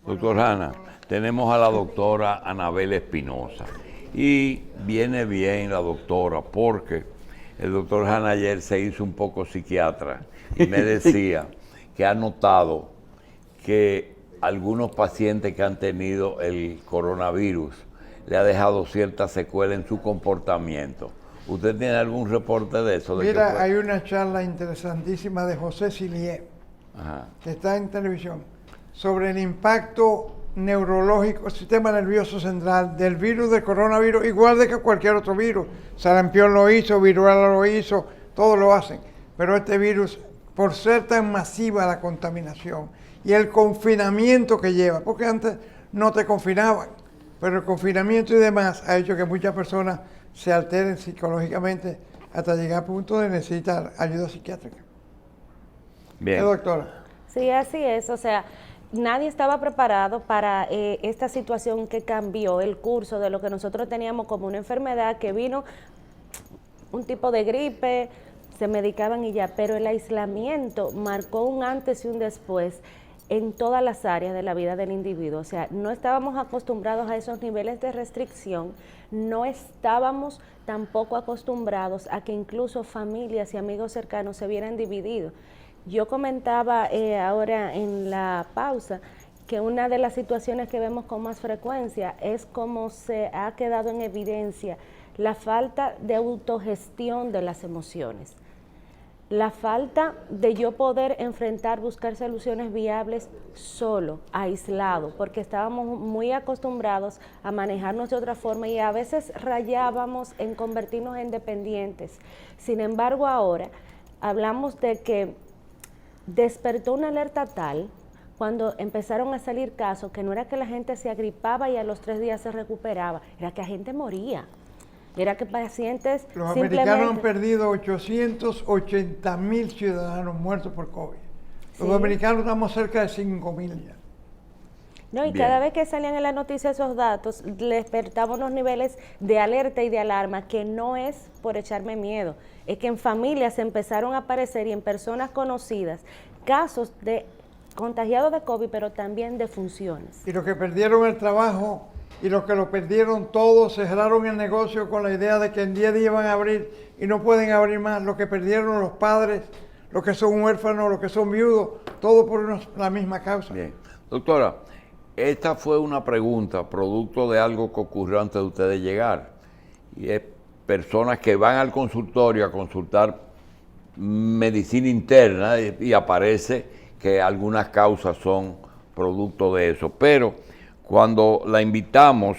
Doctor Hanna, tenemos a la doctora Anabel Espinosa y viene bien la doctora porque el doctor Hanna ayer se hizo un poco psiquiatra y me decía que ha notado que algunos pacientes que han tenido el coronavirus le ha dejado cierta secuela en su comportamiento. ¿Usted tiene algún reporte de eso? Mira, hay una charla interesantísima de José Silier, que está en televisión, sobre el impacto neurológico, sistema nervioso central del virus del coronavirus, igual de que cualquier otro virus. Sarampión lo hizo, viruela lo hizo, todos lo hacen. Pero este virus, por ser tan masiva la contaminación y el confinamiento que lleva, porque antes no te confinaban, pero el confinamiento y demás ha hecho que muchas personas se alteren psicológicamente hasta llegar a punto de necesitar ayuda psiquiátrica. Bien. ¿Sí, doctora? Sí, así es. O sea, nadie estaba preparado para esta situación que cambió el curso de lo que nosotros teníamos como una enfermedad que vino, un tipo de gripe, se medicaban y ya, pero el aislamiento marcó un antes y un después en todas las áreas de la vida del individuo. O sea, no estábamos acostumbrados a esos niveles de restricción, no estábamos tampoco acostumbrados a que incluso familias y amigos cercanos se vieran divididos. Yo comentaba ahora en la pausa que una de las situaciones que vemos con más frecuencia es cómo se ha quedado en evidencia la falta de autogestión de las emociones. La falta de yo poder enfrentar, buscar soluciones viables solo, aislado, porque estábamos muy acostumbrados a manejarnos de otra forma y a veces rayábamos en convertirnos en dependientes. Sin embargo, ahora hablamos de que despertó una alerta tal cuando empezaron a salir casos que no era que la gente se agripaba y a los 3 días se recuperaba, era que la gente moría. Era que pacientes Los americanos han perdido 880.000 ciudadanos muertos por COVID. Los dominicanos estamos cerca de 5.000 ya. No, y Bien. cada vez que salían en la noticia esos datos, despertaban unos niveles de alerta y de alarma, que no es por echarme miedo, es que en familias empezaron a aparecer y en personas conocidas casos de contagiados de COVID, pero también de funciones. Y los que perdieron el trabajo y los que lo perdieron todos cerraron el negocio con la idea de que en 10 días iban a abrir y no pueden abrir más. Los que perdieron los padres, los que son huérfanos, los que son viudos, todo por la misma causa. Bien. Doctora, esta fue una pregunta producto de algo que ocurrió antes de ustedes llegar. Y es personas que van al consultorio a consultar medicina interna y aparece que algunas causas son producto de eso. Pero cuando la invitamos,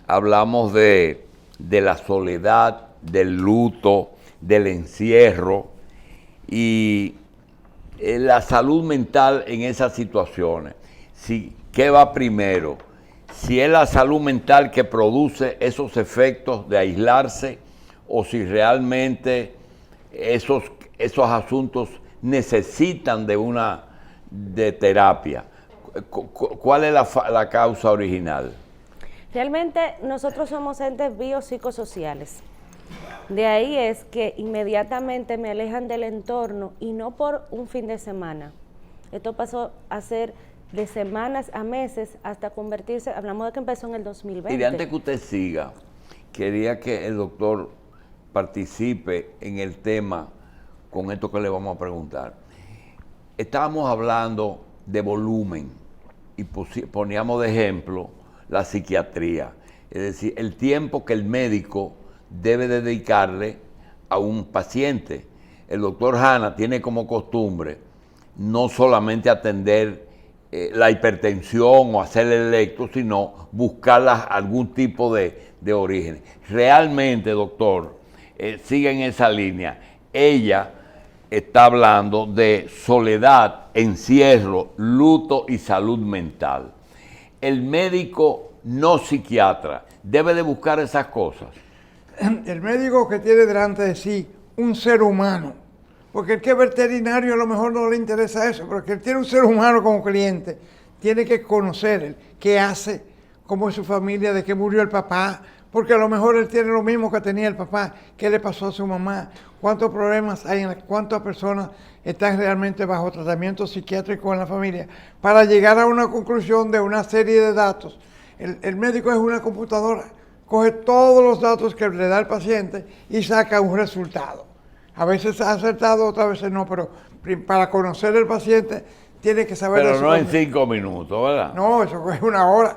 hablamos de la soledad, del luto, del encierro y la salud mental en esas situaciones. ¿Qué va primero? Si es la salud mental que produce esos efectos de aislarse o si realmente esos asuntos necesitan de terapia. ¿Cuál es la causa original? Realmente nosotros somos entes biopsicosociales. De ahí es que inmediatamente me alejan del entorno y no por un fin de semana. Esto pasó a ser de semanas a meses hasta convertirse, hablamos de que empezó en el 2020. Y antes que usted siga, quería que el doctor participe en el tema con esto que le vamos a preguntar. Estábamos hablando de volumen y poníamos de ejemplo la psiquiatría, es decir, el tiempo que el médico debe dedicarle a un paciente. El doctor Hanna tiene como costumbre no solamente atender la hipertensión o hacer el electro, sino buscar algún tipo de origen. Realmente, doctor, sigue en esa línea. Ella está hablando de soledad, encierro, luto y salud mental. El médico no psiquiatra debe de buscar esas cosas. El médico que tiene delante de sí un ser humano, porque el que es veterinario a lo mejor no le interesa eso, pero el que tiene un ser humano como cliente, tiene que conocer qué hace, cómo es su familia, de qué murió el papá, porque a lo mejor él tiene lo mismo que tenía el papá, qué le pasó a su mamá, cuántos problemas hay, cuántas personas están realmente bajo tratamiento psiquiátrico en la familia, para llegar a una conclusión de una serie de datos. El médico es una computadora, coge todos los datos que le da el paciente y saca un resultado. A veces ha acertado, otras veces no, pero para conocer el paciente tiene que saber... Pero no en 5 minutos, ¿verdad? No, eso es una hora.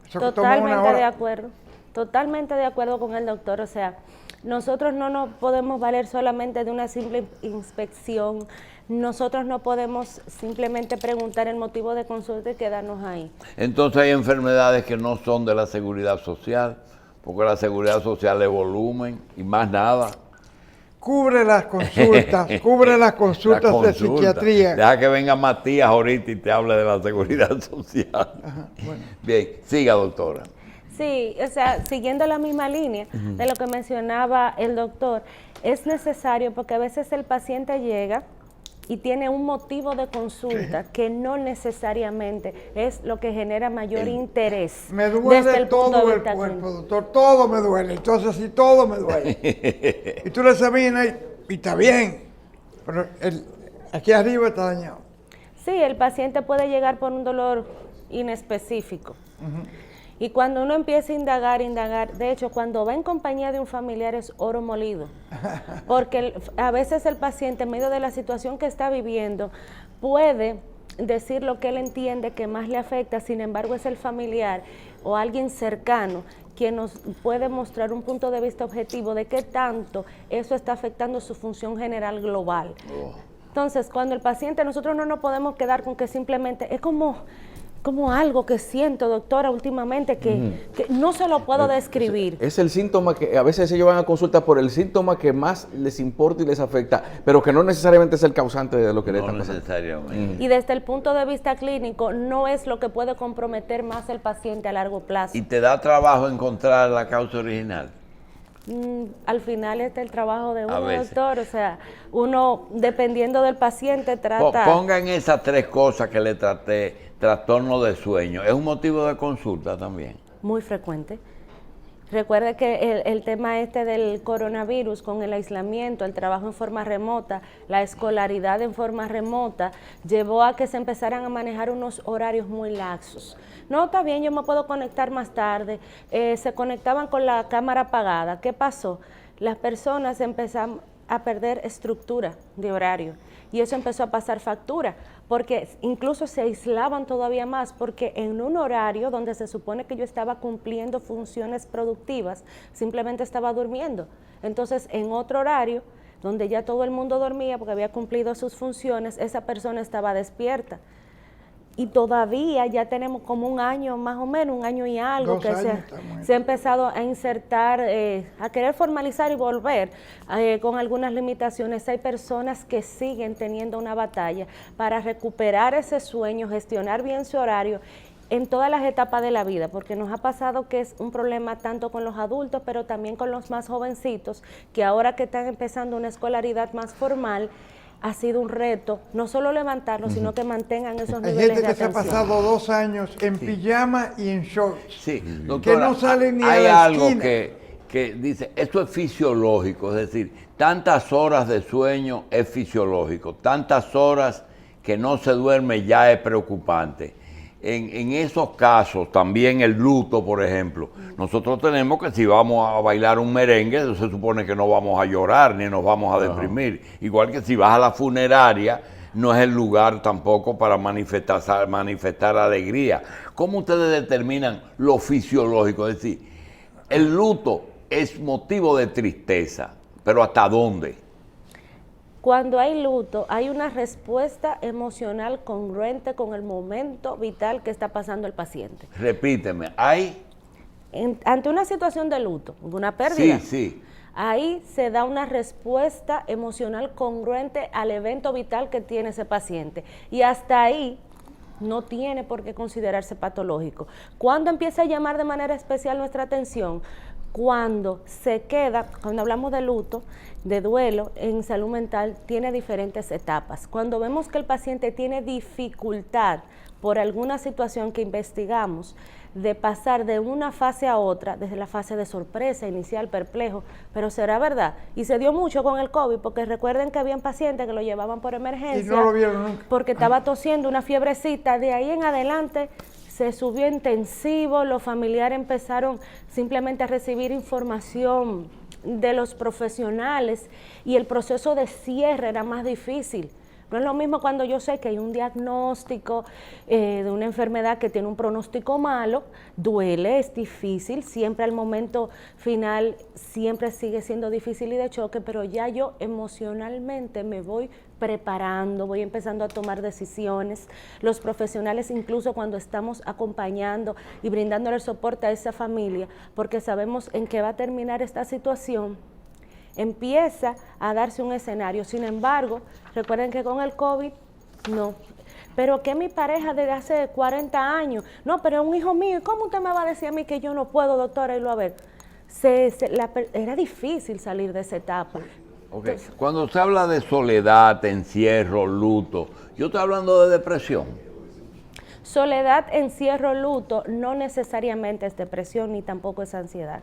Eso Totalmente toma una hora. de acuerdo. Totalmente de acuerdo con el doctor. O sea, nosotros no nos podemos valer solamente de una simple inspección. Nosotros no podemos simplemente preguntar el motivo de consulta y quedarnos ahí. Entonces hay enfermedades que no son de la seguridad social, porque la seguridad social es volumen y más nada. Cubre las consultas, de psiquiatría. Deja que venga Matías ahorita y te hable de la seguridad social. Ajá, bueno. Bien, siga, doctora. Sí, o sea, siguiendo la misma línea de lo que mencionaba el doctor, es necesario porque a veces el paciente llega y tiene un motivo de consulta que no necesariamente es lo que genera mayor interés. Me duele desde el punto todo de el vista cuerpo, clínico. doctor, todo me duele. Entonces, sí, todo me duele. Y tú le examinas y está bien, pero aquí arriba está dañado. Sí, el paciente puede llegar por un dolor inespecífico. Y cuando uno empieza a indagar, de hecho, cuando va en compañía de un familiar es oro molido, porque a veces el paciente, en medio de la situación que está viviendo, puede decir lo que él entiende que más le afecta, sin embargo es el familiar o alguien cercano quien nos puede mostrar un punto de vista objetivo de qué tanto eso está afectando su función general global. Entonces, cuando el paciente, nosotros no nos podemos quedar con que simplemente es como algo que siento, doctora, últimamente, que no se lo puedo describir. Es el síntoma que a veces ellos van a consulta por el síntoma que más les importa y les afecta, pero que no necesariamente es el causante de lo que le está pasando. No necesariamente. Y desde el punto de vista clínico, no es lo que puede comprometer más al paciente a largo plazo. ¿Y te da trabajo encontrar la causa original? Al final está el trabajo de A uno, veces. doctor. O sea, uno, dependiendo del paciente, trata... Pongan esas 3 cosas que le traté. Trastorno de sueño, ¿es un motivo de consulta también? Muy frecuente. Recuerde que el tema del coronavirus, con el aislamiento, el trabajo en forma remota, la escolaridad en forma remota, llevó a que se empezaran a manejar unos horarios muy laxos. No, está bien, yo me puedo conectar más tarde. Se conectaban con la cámara apagada. ¿Qué pasó? Las personas empezaron a perder estructura de horario y eso empezó a pasar factura, porque incluso se aislaban todavía más, porque en un horario donde se supone que yo estaba cumpliendo funciones productivas, simplemente estaba durmiendo. Entonces, en otro horario, donde ya todo el mundo dormía porque había cumplido sus funciones, esa persona estaba despierta. Y todavía ya tenemos como un año más o menos, un año y algo, que se ha empezado a insertar, a querer formalizar y volver con algunas limitaciones. Hay personas que siguen teniendo una batalla para recuperar ese sueño, gestionar bien su horario en todas las etapas de la vida, porque nos ha pasado que es un problema tanto con los adultos, pero también con los más jovencitos, que ahora que están empezando una escolaridad más formal, ha sido un reto, no solo levantarlos, sino que mantengan esos Hay niveles de gente que atención. se ha pasado 2 años en pijama y en shorts. Sí, doctora, que no salen ni a hay la algo esquina. que dice, esto es fisiológico, es decir, tantas horas de sueño es fisiológico, tantas horas que no se duerme ya es preocupante. En esos casos, también el luto, por ejemplo, nosotros tenemos que si vamos a bailar un merengue, se supone que no vamos a llorar ni nos vamos a deprimir. Igual que si vas a la funeraria, no es el lugar tampoco para manifestar alegría. ¿Cómo ustedes determinan lo fisiológico? Es decir, el luto es motivo de tristeza, pero ¿hasta dónde? Cuando hay luto, hay una respuesta emocional congruente con el momento vital que está pasando el paciente. Repíteme, ¿hay? Ante una situación de luto, una pérdida, Sí. ahí se da una respuesta emocional congruente al evento vital que tiene ese paciente. Y hasta ahí no tiene por qué considerarse patológico. ¿Cuándo empieza a llamar de manera especial nuestra atención? cuando se queda, cuando hablamos de luto, de duelo en salud mental, tiene diferentes etapas. Cuando vemos que el paciente tiene dificultad por alguna situación que investigamos, de pasar de una fase a otra, desde la fase de sorpresa, inicial, perplejo, pero será verdad. Y se dio mucho con el COVID, porque recuerden que habían pacientes que lo llevaban por emergencia. Y no lo vieron nunca. Porque estaba tosiendo una fiebrecita, de ahí en adelante se subió intensivo, los familiares empezaron simplemente a recibir información de los profesionales y el proceso de cierre era más difícil. No es lo mismo cuando yo sé que hay un diagnóstico de una enfermedad que tiene un pronóstico malo, duele, es difícil, siempre al momento final siempre sigue siendo difícil y de choque, pero ya yo emocionalmente me voy preparando, voy empezando a tomar decisiones. Los profesionales, incluso cuando estamos acompañando y brindándole el soporte a esa familia, porque sabemos en qué va a terminar esta situación, empieza a darse un escenario. Sin embargo, recuerden que con el COVID, no. Pero que mi pareja desde hace 40 años, no, pero es un hijo mío, ¿y cómo usted me va a decir a mí que yo no puedo, doctora, irlo a ver? Era difícil salir de esa etapa. Okay. Cuando se habla de soledad, encierro, luto, yo estoy hablando de depresión. Soledad, encierro, luto, no necesariamente es depresión ni tampoco es ansiedad.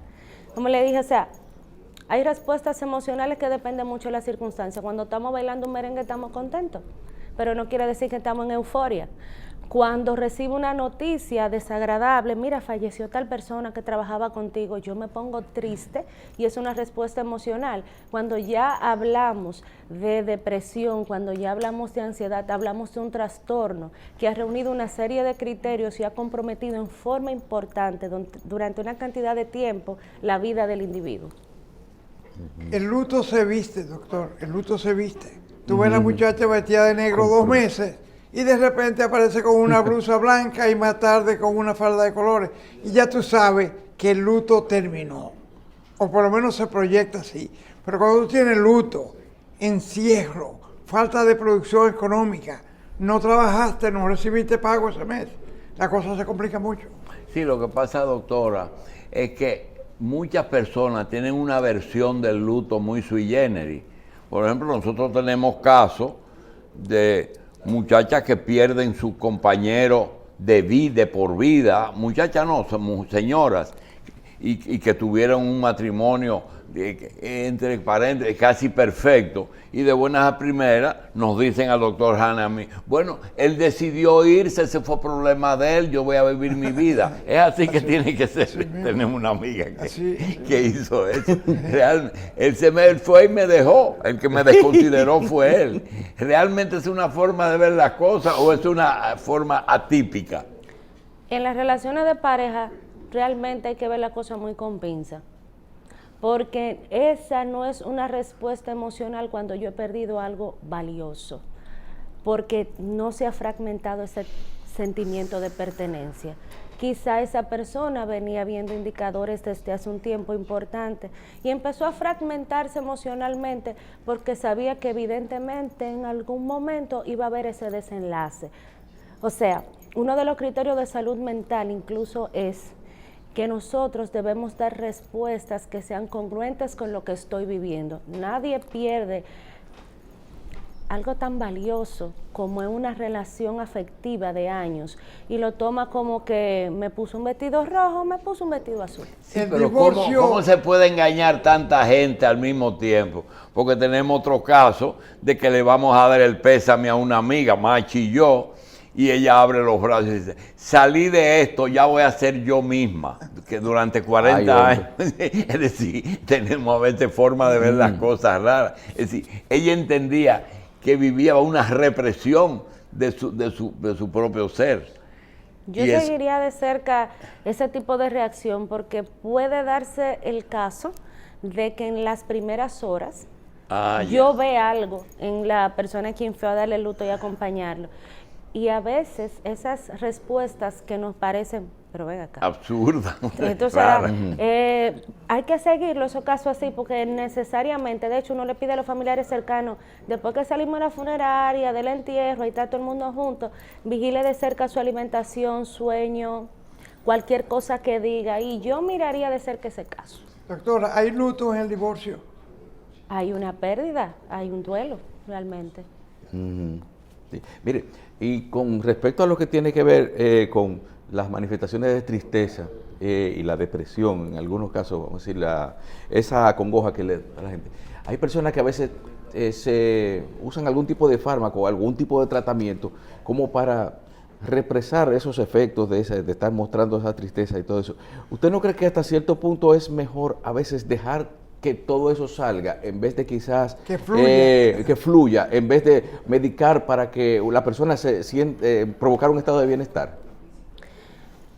Como le dije, o sea, hay respuestas emocionales que dependen mucho de las circunstancias. Cuando estamos bailando un merengue estamos contentos, pero no quiere decir que estamos en euforia. Cuando recibo una noticia desagradable, mira, falleció tal persona que trabajaba contigo, yo me pongo triste y es una respuesta emocional. Cuando ya hablamos de depresión, cuando ya hablamos de ansiedad, hablamos de un trastorno que ha reunido una serie de criterios y ha comprometido en forma importante durante una cantidad de tiempo la vida del individuo. El luto se viste, doctor, el luto se viste. Tú ves a la muchacha vestida de negro 2 meses y de repente aparece con una blusa blanca y más tarde con una falda de colores. Y ya tú sabes que el luto terminó, o por lo menos se proyecta así. Pero cuando tú tienes luto, encierro, falta de producción económica, no trabajaste, no recibiste pago ese mes, la cosa se complica mucho. Sí, lo que pasa, doctora, es que muchas personas tienen una versión del luto muy sui generis. Por ejemplo, nosotros tenemos casos de muchachas que pierden su compañero de vida, por vida, muchachas no, son señoras, y que tuvieron un matrimonio entre paréntesis casi perfecto, y de buenas a primeras nos dicen al doctor Hanna a mí, bueno, él decidió irse, ese fue problema de él, yo voy a vivir mi vida. Es así que tiene que ser. Tenemos una amiga que hizo eso. Realmente, él fue y me dejó, el que me desconsideró fue él. ¿Realmente es una forma de ver las cosas o es una forma atípica? En las relaciones de pareja realmente hay que ver la cosa muy con pinza, porque esa no es una respuesta emocional cuando yo he perdido algo valioso, porque no se ha fragmentado ese sentimiento de pertenencia. Quizá esa persona venía viendo indicadores desde hace un tiempo importante y empezó a fragmentarse emocionalmente porque sabía que evidentemente en algún momento iba a haber ese desenlace. O sea, uno de los criterios de salud mental incluso es que nosotros debemos dar respuestas que sean congruentes con lo que estoy viviendo. Nadie pierde algo tan valioso como es una relación afectiva de años y lo toma como que me puso un vestido rojo, me puso un vestido azul. Sí, pero ¿cómo se puede engañar tanta gente al mismo tiempo? Porque tenemos otro caso de que le vamos a dar el pésame a una amiga, Machi y yo, y ella abre los brazos y dice, salí de esto, ya voy a ser yo misma, que durante 40 años, es decir, tenemos a veces forma de ver las cosas raras. Es decir, ella entendía que vivía una represión de su propio ser. Yo seguiría de cerca ese tipo de reacción porque puede darse el caso de que en las primeras horas yo vea algo en la persona a quien fue a darle luto y acompañarlo. Y a veces esas respuestas que nos parecen, pero ven acá, absurdas. Entonces, hay que seguirlo, esos casos así, porque necesariamente, de hecho, uno le pide a los familiares cercanos, después que salimos de la funeraria, del entierro, y está todo el mundo junto, vigile de cerca su alimentación, sueño, cualquier cosa que diga, y yo miraría de cerca ese caso. Doctora, ¿hay luto en el divorcio? Hay una pérdida, hay un duelo, realmente. Sí. Mire, y con respecto a lo que tiene que ver con las manifestaciones de tristeza y la depresión, en algunos casos, vamos a decir, esa congoja que le da a la gente, hay personas que a veces se usan algún tipo de fármaco, algún tipo de tratamiento, como para represar esos efectos de estar mostrando esa tristeza y todo eso. ¿Usted no cree que hasta cierto punto es mejor a veces dejar que todo eso salga, en vez de quizás que fluya, en vez de medicar para que la persona se siente, provocar un estado de bienestar?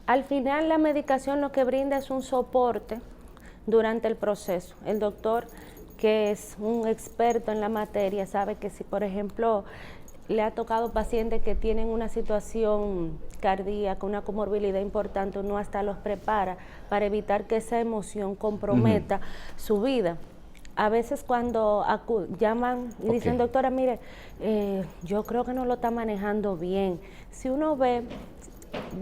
Al final la medicación lo que brinda es un soporte durante el proceso. El doctor, que es un experto en la materia, sabe que si, por ejemplo, le ha tocado pacientes que tienen una situación cardíaca, una comorbilidad importante, uno hasta los prepara para evitar que esa emoción comprometa su vida. A veces cuando llaman y dicen, doctora, mire, yo creo que no lo está manejando bien. Si uno ve,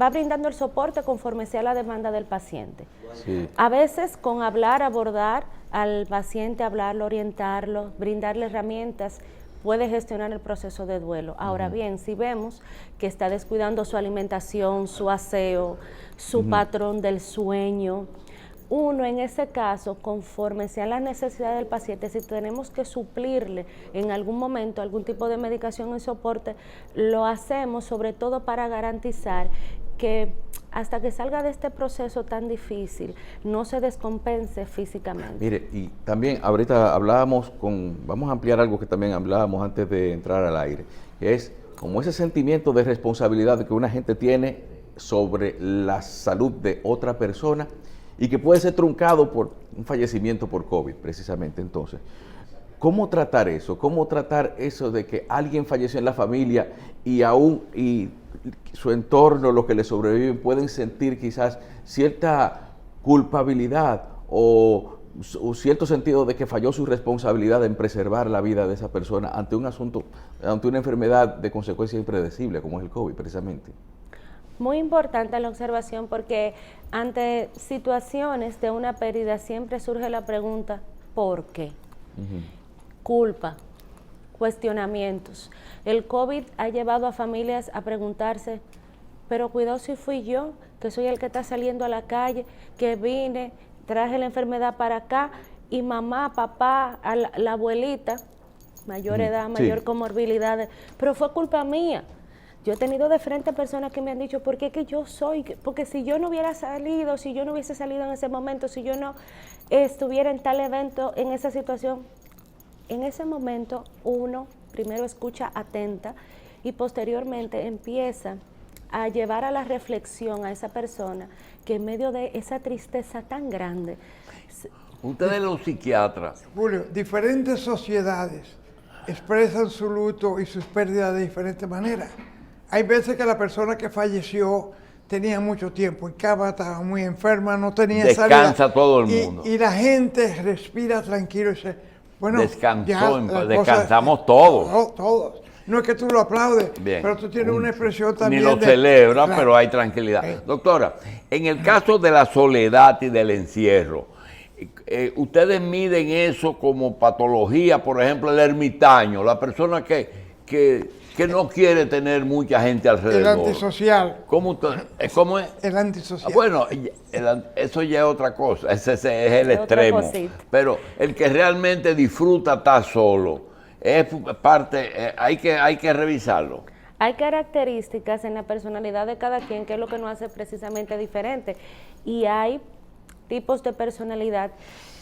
va brindando el soporte conforme sea la demanda del paciente. Sí. A veces con hablar, abordar al paciente, hablarlo, orientarlo, brindarle herramientas, puede gestionar el proceso de duelo. Ahora bien, si vemos que está descuidando su alimentación, su aseo, su patrón del sueño, uno en ese caso, conforme sea la necesidad del paciente, si tenemos que suplirle en algún momento algún tipo de medicación y soporte, lo hacemos sobre todo para garantizar que hasta que salga de este proceso tan difícil, no se descompense físicamente. Mire, y también ahorita vamos a ampliar algo que también hablábamos antes de entrar al aire, que es como ese sentimiento de responsabilidad que una gente tiene sobre la salud de otra persona y que puede ser truncado por un fallecimiento por COVID, precisamente. Entonces, ¿cómo tratar eso? ¿Cómo tratar eso de que alguien falleció en la familia y su entorno, los que le sobreviven, pueden sentir quizás cierta culpabilidad o cierto sentido de que falló su responsabilidad en preservar la vida de esa persona ante un asunto, ante una enfermedad de consecuencia impredecible como es el COVID, precisamente? Muy importante la observación, porque ante situaciones de una pérdida siempre surge la pregunta, ¿por qué? Culpa, cuestionamientos. El COVID ha llevado a familias a preguntarse, pero cuidado si fui yo, que soy el que está saliendo a la calle, que vine, traje la enfermedad para acá, y mamá, papá, la abuelita, mayor edad, mayor comorbilidad, pero fue culpa mía. Yo he tenido de frente personas que me han dicho, ¿por qué que yo soy? Porque si yo no hubiera salido, si yo no hubiese salido en ese momento, si yo no estuviera en tal evento, en esa situación, en ese momento uno primero escucha atenta y posteriormente empieza a llevar a la reflexión a esa persona que en medio de esa tristeza tan grande. Ustedes los psiquiatras. Julio, diferentes sociedades expresan su luto y sus pérdidas de diferentes maneras. Hay veces que la persona que falleció tenía mucho tiempo en cama, estaba muy enferma, no tenía salida. Descansa todo el mundo. Y la gente respira tranquilo y dice, bueno, descansamos todos. Todos. No es que tú lo aplaudes, bien, pero tú tienes una expresión también. Ni lo celebras, pero hay tranquilidad. Doctora, en el caso de la soledad y del encierro, ¿ustedes miden eso como patología? Por ejemplo, el ermitaño, la persona que no quiere tener mucha gente alrededor. El antisocial. ¿Cómo es? El antisocial. Bueno, eso ya es otra cosa, ese es el extremo. Pero el que realmente disfruta estar solo, es parte, hay que revisarlo. Hay características en la personalidad de cada quien que es lo que nos hace precisamente diferente. Y hay tipos de personalidad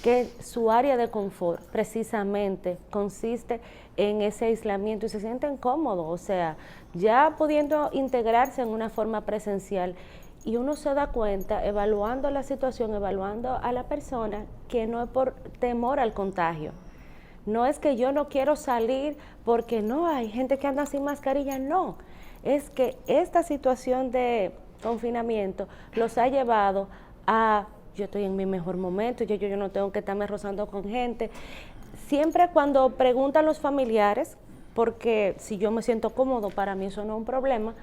que su área de confort precisamente consiste en ese aislamiento y se sienten cómodos, o sea, ya pudiendo integrarse en una forma presencial, y uno se da cuenta, evaluando la situación, evaluando a la persona, que no es por temor al contagio. No es que yo no quiero salir porque no, hay gente que anda sin mascarilla, no. Es que esta situación de confinamiento los ha llevado a, yo estoy en mi mejor momento, yo no tengo que estarme rozando con gente. Siempre cuando preguntan los familiares, porque si yo me siento cómodo, para mí eso no es un problema,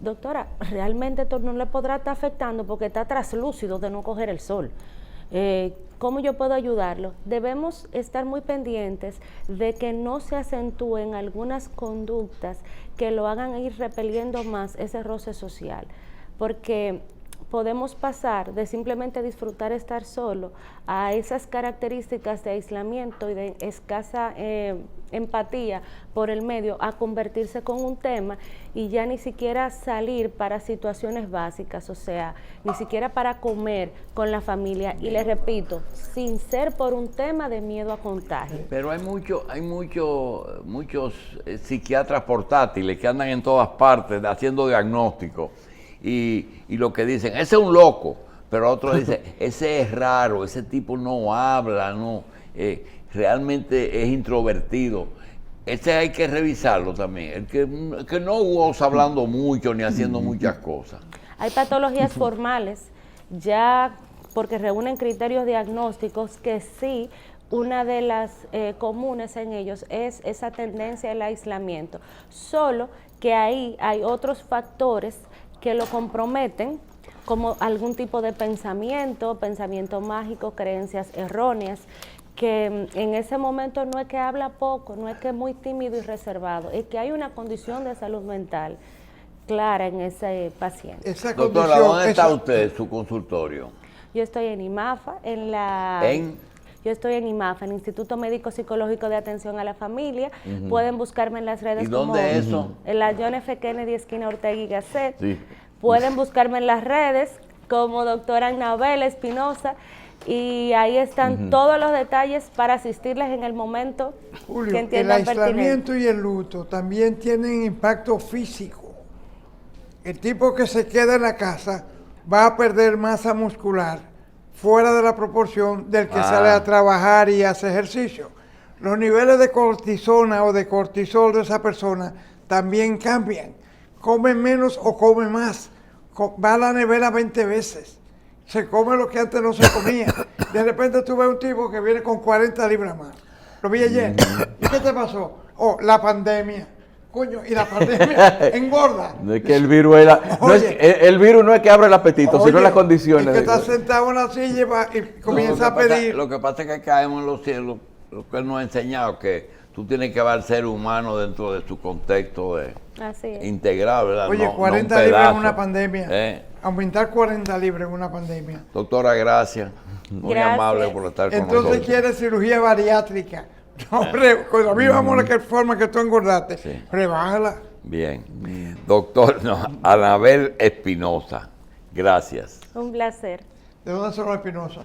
doctora, realmente esto no le podrá estar afectando porque está traslúcido de no coger el sol. ¿Cómo yo puedo ayudarlo? Debemos estar muy pendientes de que no se acentúen algunas conductas que lo hagan ir repeliendo más ese roce social, porque podemos pasar de simplemente disfrutar estar solo a esas características de aislamiento y de escasa empatía por el medio a convertirse con un tema y ya ni siquiera salir para situaciones básicas, o sea, ni siquiera para comer con la familia, y les repito, sin ser por un tema de miedo a contagio. Pero hay muchos psiquiatras portátiles que andan en todas partes haciendo diagnósticos. Y lo que dicen, ese es un loco, pero otro dice, ese es raro, ese tipo no habla, realmente es introvertido. Ese hay que revisarlo también, el que no goza hablando mucho ni haciendo muchas cosas. Hay patologías formales, ya porque reúnen criterios diagnósticos que sí, una de las comunes en ellos es esa tendencia al aislamiento, solo que ahí hay otros factores que lo comprometen, como algún tipo de pensamiento mágico, creencias erróneas, que en ese momento no es que habla poco, no es que es muy tímido y reservado, es que hay una condición de salud mental clara en ese paciente. Esa Doctora, ¿dónde está usted, su consultorio? Yo estoy en IMAFA, Yo estoy en IMAFA, en el Instituto Médico Psicológico de Atención a la Familia. Pueden buscarme en las redes. ¿Y dónde es eso? En la John F. Kennedy, esquina Ortega y Gasset. Sí. Pueden buscarme en las redes como doctora Anabel Espinosa, y ahí están todos los detalles para asistirles en el momento Julio, que entiendan el pertinente. aislamiento y el luto también tienen impacto físico. El tipo que se queda en la casa va a perder masa muscular fuera de la proporción del que sale a trabajar y hace ejercicio. Los niveles de cortisona o de cortisol de esa persona también cambian. Come menos o come más. Va a la nevera 20 veces. Se come lo que antes no se comía. De repente tú ves un tipo que viene con 40 libras más. Lo vi ayer. ¿Y qué te pasó? Oh, la pandemia. Coño, y la pandemia engorda. No es que el virus el virus no es que abra el apetito, sino las condiciones. Es que está sentado en la silla y, y comienza a pedir. Lo que pasa es que caemos en los cielos, lo que él nos ha enseñado, que tú tienes que ver al ser humano dentro de su contexto integral, ¿verdad? Oye, no, 40 no libras en una pandemia. Aumentar 40 libras en una pandemia. Doctora, gracias. Muy amable por estar con nosotros. Entonces quiere cirugía bariátrica. No, con la misma forma que tú engordaste, rebájala. Bien. Doctor, Anabel Espinosa, gracias. Un placer. ¿De dónde son los Espinosa?